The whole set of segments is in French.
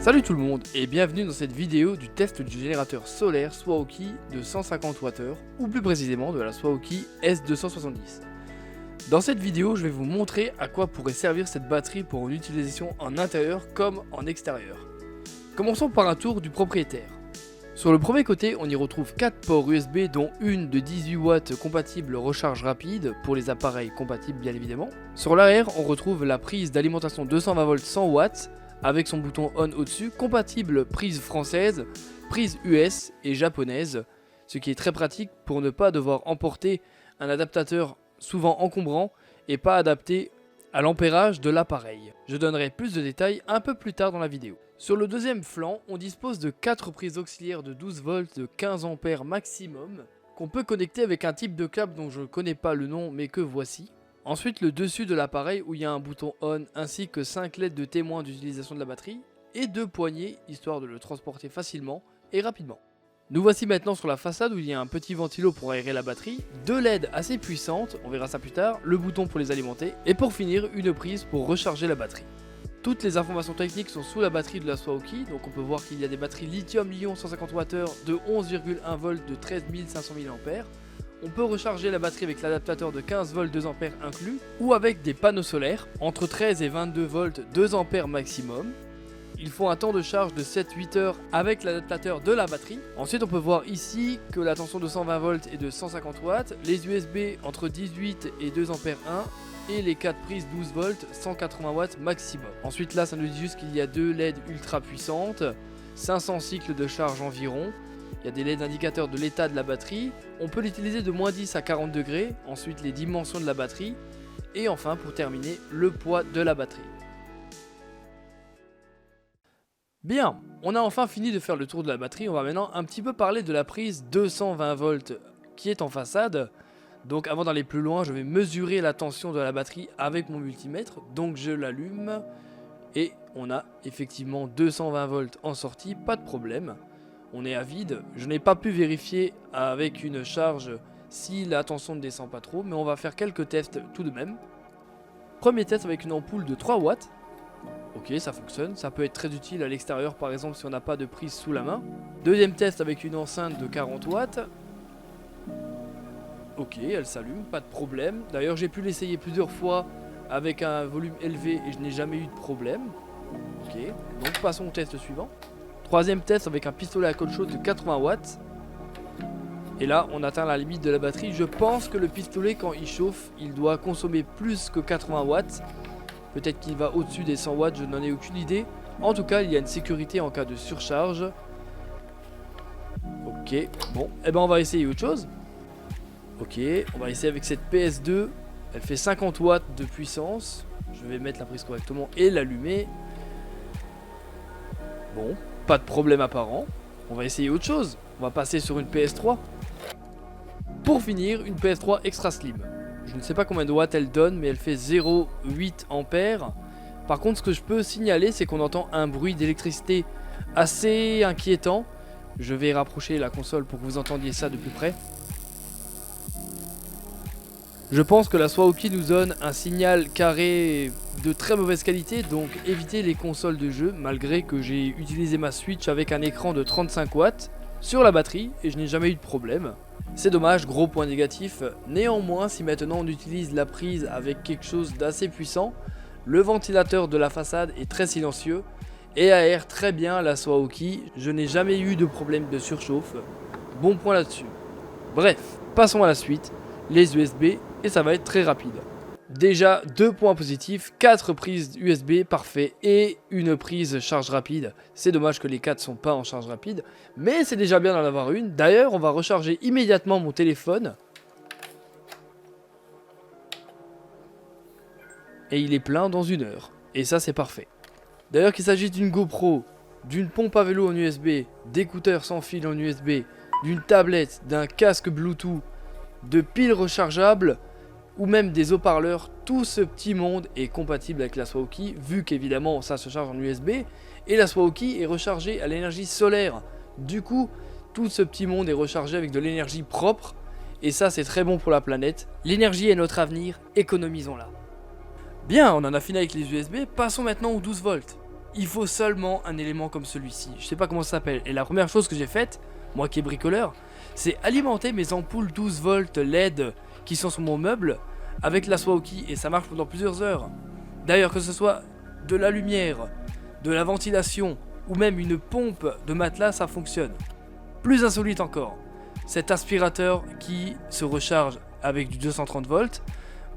Salut tout le monde et bienvenue dans cette vidéo du test du générateur solaire Swaoki de 150 Wh ou plus précisément de la Swaoki S270. Dans cette vidéo, je vais vous montrer à quoi pourrait servir cette batterie pour une utilisation en intérieur comme en extérieur. Commençons par un tour du propriétaire. Sur le premier côté, on y retrouve 4 ports USB dont une de 18 watts compatible recharge rapide pour les appareils compatibles bien évidemment. Sur l'arrière, on retrouve la prise d'alimentation 220 volts 100 watts avec son bouton on au-dessus, compatible prise française, prise US et japonaise, ce qui est très pratique pour ne pas devoir emporter un adaptateur souvent encombrant et pas adapté à l'ampérage de l'appareil. Je donnerai plus de détails un peu plus tard dans la vidéo. Sur le deuxième flanc, on dispose de 4 prises auxiliaires de 12 volts de 15 ampères maximum, qu'on peut connecter avec un type de câble dont je ne connais pas le nom mais que voici. Ensuite, le dessus de l'appareil où il y a un bouton on ainsi que 5 LED de témoins d'utilisation de la batterie et 2 poignées histoire de le transporter facilement et rapidement. Nous voici maintenant sur la façade où il y a un petit ventilo pour aérer la batterie, 2 LED assez puissantes, on verra ça plus tard, le bouton pour les alimenter et pour finir une prise pour recharger la batterie. Toutes les informations techniques sont sous la batterie de la Swaoki, donc on peut voir qu'il y a des batteries lithium-ion 150 Wh de 11,1 volts de 13 500 mAh. On peut recharger la batterie avec l'adaptateur de 15 volts 2 ampères inclus ou avec des panneaux solaires entre 13 et 22 volts 2 ampères maximum. Il faut un temps de charge de 7-8 heures avec l'adaptateur de la batterie. Ensuite on peut voir ici que la tension de 120 volts est de 150 watts, les USB entre 18 et 2 ampères 1 et les 4 prises 12 volts 180 watts maximum. Ensuite là ça nous dit juste qu'il y a 2 LED ultra puissantes, 500 cycles de charge environ. Il y a des LED indicateurs de l'état de la batterie, on peut l'utiliser de moins 10 à 40 degrés, ensuite les dimensions de la batterie, et enfin pour terminer, le poids de la batterie. Bien, on a enfin fini de faire le tour de la batterie, on va maintenant un petit peu parler de la prise 220 volts qui est en façade. Donc avant d'aller plus loin, je vais mesurer la tension de la batterie avec mon multimètre, donc je l'allume, et on a effectivement 220 volts en sortie, pas de problème. On est à vide, je n'ai pas pu vérifier avec une charge si la tension ne descend pas trop, mais on va faire quelques tests tout de même. Premier test avec une ampoule de 3 watts. Ok, ça fonctionne, ça peut être très utile à l'extérieur par exemple si on n'a pas de prise sous la main. Deuxième test avec une enceinte de 40 watts. Ok, elle s'allume, pas de problème. D'ailleurs j'ai pu l'essayer plusieurs fois avec un volume élevé et je n'ai jamais eu de problème. Ok, donc passons au test suivant. Troisième test avec un pistolet à colle chaude de 80 watts. Et là on atteint la limite de la batterie. Je pense que le pistolet quand il chauffe il doit consommer plus que 80 watts. Peut-être qu'il va au-dessus des 100 watts, je n'en ai aucune idée. En tout cas il y a une sécurité en cas de surcharge. Ok, bon, et ben on va essayer autre chose. Ok, on va essayer avec cette PS2. Elle fait 50 watts de puissance. Je vais mettre la prise correctement et l'allumer. Bon, pas de problème apparent. On va essayer autre chose. On va passer sur une PS3. Pour finir, une PS3 extra slim. Je ne sais pas combien de watts elle donne, mais elle fait 0,8 ampères. Par contre, ce que je peux signaler, c'est qu'on entend un bruit d'électricité assez inquiétant. Je vais rapprocher la console pour que vous entendiez ça de plus près. Je pense que la Swaoki nous donne un signal carré de très mauvaise qualité, donc évitez les consoles de jeu, malgré que j'ai utilisé ma Switch avec un écran de 35 watts sur la batterie et je n'ai jamais eu de problème. C'est dommage, gros point négatif. Néanmoins, si maintenant on utilise la prise avec quelque chose d'assez puissant, le ventilateur de la façade est très silencieux et aère très bien la Swaoki. Je n'ai jamais eu de problème de surchauffe. Bon point là-dessus. Bref, passons à la suite. Les USB et ça va être très rapide. Déjà 2 points positifs, 4 prises USB parfait et une prise charge rapide. C'est dommage que les 4 sont pas en charge rapide, mais c'est déjà bien d'en avoir une. D'ailleurs on va recharger immédiatement mon téléphone. Et il est plein dans 1 heure. Et ça c'est parfait. D'ailleurs qu'il s'agisse d'une GoPro, d'une pompe à vélo en USB, d'écouteurs sans fil en USB, d'une tablette, d'un casque Bluetooth, de piles rechargeables ou même des haut-parleurs, tout ce petit monde est compatible avec la Swaoki vu qu'évidemment ça se charge en USB et la Swaoki est rechargée à l'énergie solaire. Du coup, tout ce petit monde est rechargé avec de l'énergie propre et ça c'est très bon pour la planète. L'énergie est notre avenir, économisons-la. Bien, on en a fini avec les USB, passons maintenant aux 12 volts. il faut seulement un élément comme celui-ci. Je sais pas comment ça s'appelle. Et la première chose que j'ai faite, moi qui est bricoleur, c'est alimenter mes ampoules 12 volts LED qui sont sur mon meuble avec la Swaoki. Et ça marche pendant plusieurs heures. D'ailleurs, que ce soit de la lumière, de la ventilation ou même une pompe de matelas, ça fonctionne. Plus insolite encore, cet aspirateur qui se recharge avec du 230 volts.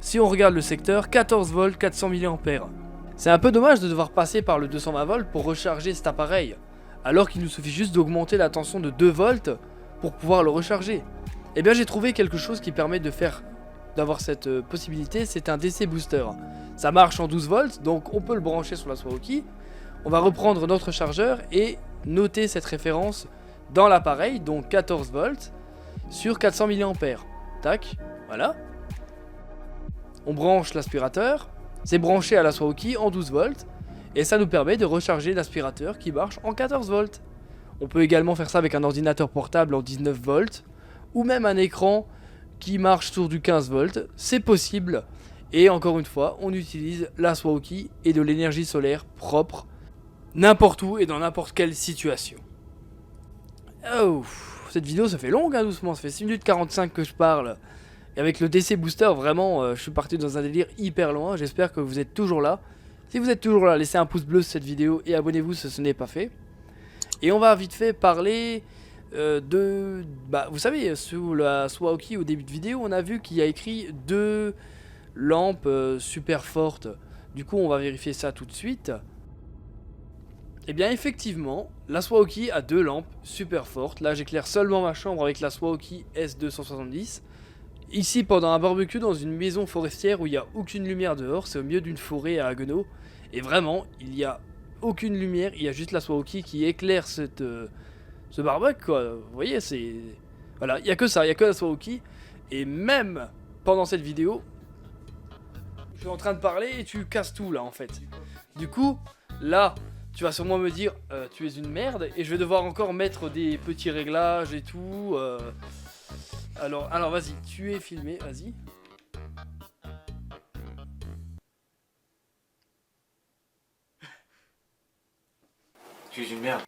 Si on regarde le secteur, 14 volts, 400 mAh. C'est un peu dommage de devoir passer par le 220 volts pour recharger cet appareil, alors qu'il nous suffit juste d'augmenter la tension de 2 volts pour pouvoir le recharger. Et bien j'ai trouvé quelque chose qui permet d'avoir cette possibilité, c'est un DC booster. Ça marche en 12 volts, donc on peut le brancher sur la Swaoki. On va reprendre notre chargeur et noter cette référence dans l'appareil, donc 14 volts sur 400 mAh. Tac, voilà. On branche l'aspirateur, c'est branché à la Swaoki en 12 volts, et ça nous permet de recharger l'aspirateur qui marche en 14 volts. On peut également faire ça avec un ordinateur portable en 19 volts, ou même un écran qui marche sur du 15 volts, c'est possible. Et encore une fois, on utilise la Swaoki et de l'énergie solaire propre, n'importe où et dans n'importe quelle situation. Oh, cette vidéo ça fait longue hein, doucement, ça fait 6 minutes 45 que je parle. Et avec le DC Booster, vraiment, je suis parti dans un délire hyper loin. J'espère que vous êtes toujours là. Si vous êtes toujours là, laissez un pouce bleu sur cette vidéo et abonnez-vous si ce n'est pas fait. Et on va vite fait parler vous savez, sous la Swaoki au début de vidéo, on a vu qu'il y a écrit 2 lampes super fortes. Du coup, on va vérifier ça tout de suite. Et bien effectivement, la Swaoki a 2 lampes super fortes. Là, j'éclaire seulement ma chambre avec la Swaoki S270. Ici, pendant un barbecue dans une maison forestière où il n'y a aucune lumière dehors, c'est au milieu d'une forêt à Haguenau. Et vraiment, il n'y a aucune lumière, il y a juste la Swaoki qui éclaire ce barbecue, quoi. Vous voyez, c'est... Voilà, il n'y a que ça, il n'y a que la Swaoki. Et même pendant cette vidéo, je suis en train de parler et tu casses tout là en fait. Du coup, là, tu vas sûrement me dire, tu es une merde, et je vais devoir encore mettre des petits réglages et tout... Alors vas-y, tu es filmé, vas-y. Tu es une merde.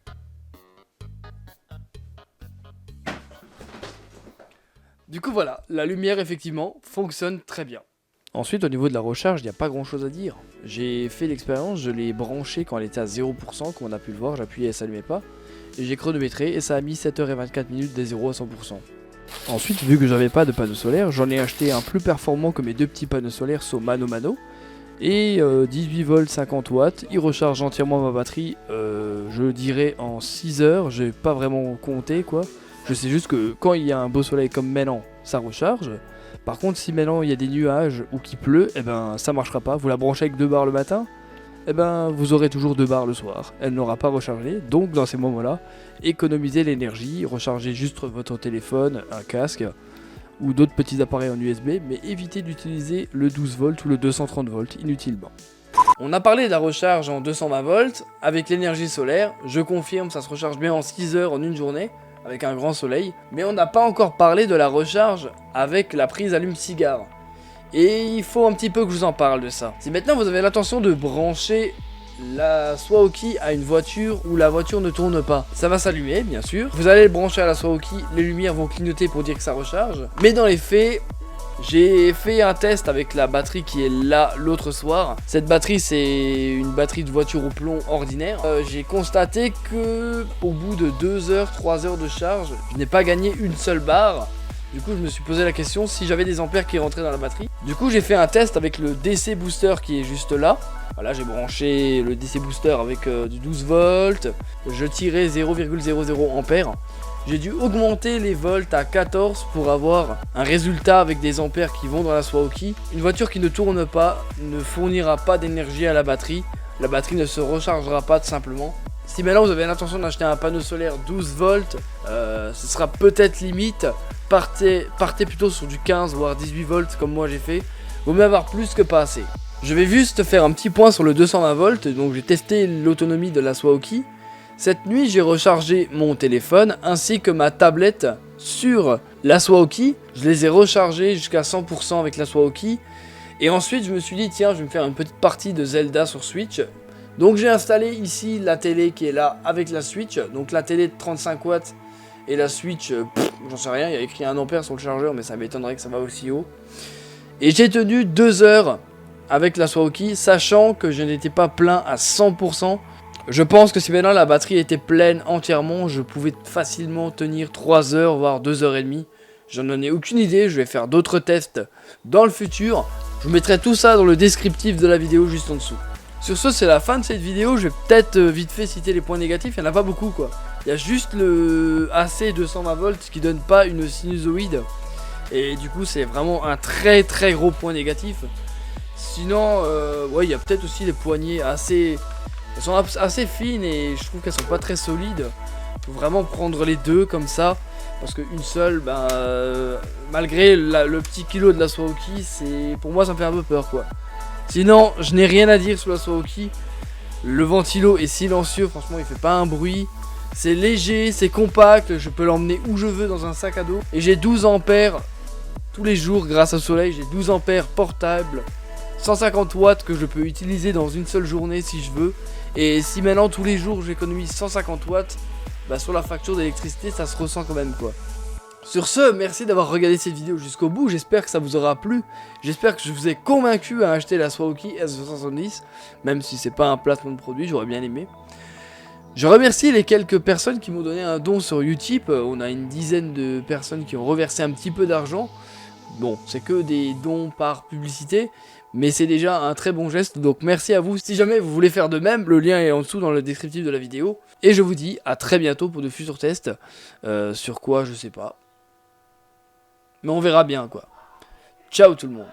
Du coup voilà, la lumière effectivement fonctionne très bien. Ensuite au niveau de la recharge, il n'y a pas grand chose à dire. J'ai fait l'expérience, je l'ai branché quand elle était à 0%, comme on a pu le voir, j'appuyais et ça n'allumait pas. Et j'ai chronométré et ça a mis 7h24 des 0 à 100%. Ensuite, vu que j'avais pas de panneau solaire, j'en ai acheté un plus performant que mes 2 petits panneaux solaires sur Mano. Et 18 volts 50 watts, il recharge entièrement ma batterie, je dirais en 6 heures, j'ai pas vraiment compté quoi. Je sais juste que quand il y a un beau soleil comme maintenant, ça recharge. Par contre, si maintenant il y a des nuages ou qu'il pleut, eh ben ça marchera pas. Vous la branchez avec 2 barres le matin, eh ben vous aurez toujours 2 barres le soir. Elle n'aura pas rechargé, donc dans ces moments-là, économisez l'énergie, rechargez juste votre téléphone, un casque ou d'autres petits appareils en USB, mais évitez d'utiliser le 12 volts ou le 230 volts inutilement. On a parlé de la recharge en 220 volts avec l'énergie solaire, je confirme, ça se recharge bien en 6 heures en une journée avec un grand soleil, mais on n'a pas encore parlé de la recharge avec la prise allume-cigare. Et il faut un petit peu que je vous en parle de ça. Si maintenant vous avez l'intention de brancher la Swaoki à une voiture où la voiture ne tourne pas, ça va s'allumer bien sûr. Vous allez le brancher à la Swaoki, les lumières vont clignoter pour dire que ça recharge. Mais dans les faits, j'ai fait un test avec la batterie qui est là l'autre soir. Cette batterie c'est une batterie de voiture au plomb ordinaire. J'ai constaté que au bout de 2 heures, 3 heures de charge, je n'ai pas gagné une seule barre. Du coup je me suis posé la question si j'avais des ampères qui rentraient dans la batterie. Du coup j'ai fait un test avec le DC booster qui est juste là. Voilà, j'ai branché le DC booster avec du 12 volts. Je tirais 0,00 ampères. J'ai dû augmenter les volts à 14 pour avoir un résultat avec des ampères qui vont dans la Swaoki. Une voiture qui ne tourne pas ne fournira pas d'énergie à la batterie. La batterie ne se rechargera pas tout simplement. Si maintenant vous avez l'intention d'acheter un panneau solaire 12 volts, ce sera peut-être limite. Partez plutôt sur du 15 voire 18 volts comme moi j'ai fait. Vaut mieux avoir plus que pas assez. Je vais juste faire un petit point sur le 220 volts. Donc j'ai testé l'autonomie de la Swaoki. Cette nuit j'ai rechargé mon téléphone ainsi que ma tablette sur la Swaoki. Je les ai rechargés jusqu'à 100% avec la Swaoki. Et ensuite je me suis dit tiens je vais me faire une petite partie de Zelda sur Switch. Donc j'ai installé ici la télé qui est là avec la Switch. Donc la télé de 35 watts et la Switch, j'en sais rien, il y a écrit 1 ampère sur le chargeur, mais ça m'étonnerait que ça va aussi haut. Et j'ai tenu 2 heures avec la Swaoki, sachant que je n'étais pas plein à 100%. Je pense que si maintenant la batterie était pleine entièrement, je pouvais facilement tenir 3 heures, voire 2 heures et demie. J'en ai aucune idée, je vais faire d'autres tests dans le futur. Je vous mettrai tout ça dans le descriptif de la vidéo juste en dessous. Sur ce, c'est la fin de cette vidéo. Je vais peut-être vite fait citer les points négatifs, il n'y en a pas beaucoup quoi. Il y a juste le AC 220V qui donne pas une sinusoïde. Et du coup, c'est vraiment un très gros point négatif. Sinon, ouais, il y a peut-être aussi les poignées assez... Elles sont assez fines et je trouve qu'elles sont pas très solides. Faut vraiment prendre les deux comme ça. Parce qu'une seule, ben, malgré le petit kilo de la Swaoki, pour moi ça me fait un peu peur quoi. Sinon, je n'ai rien à dire sur la Swaoki. Le ventilo est silencieux, franchement il fait pas un bruit. C'est léger, c'est compact, je peux l'emmener où je veux dans un sac à dos. Et j'ai 12 ampères tous les jours grâce au soleil, j'ai 12 ampères portables. 150 watts que je peux utiliser dans une seule journée si je veux. Et si maintenant tous les jours j'économise 150 watts, bah sur la facture d'électricité ça se ressent quand même quoi. Sur ce, merci d'avoir regardé cette vidéo jusqu'au bout, j'espère que ça vous aura plu. J'espère que je vous ai convaincu à acheter la Swaoki S270, même si c'est pas un placement de produit, j'aurais bien aimé. Je remercie les quelques personnes qui m'ont donné un don sur Utip. On a une dizaine de personnes qui ont reversé un petit peu d'argent. Bon, c'est que des dons par publicité, mais c'est déjà un très bon geste, donc merci à vous. Si jamais vous voulez faire de même, le lien est en dessous dans le descriptif de la vidéo. Et je vous dis à très bientôt pour de futurs tests. Sur quoi, je sais pas. Mais on verra bien quoi. Ciao tout le monde.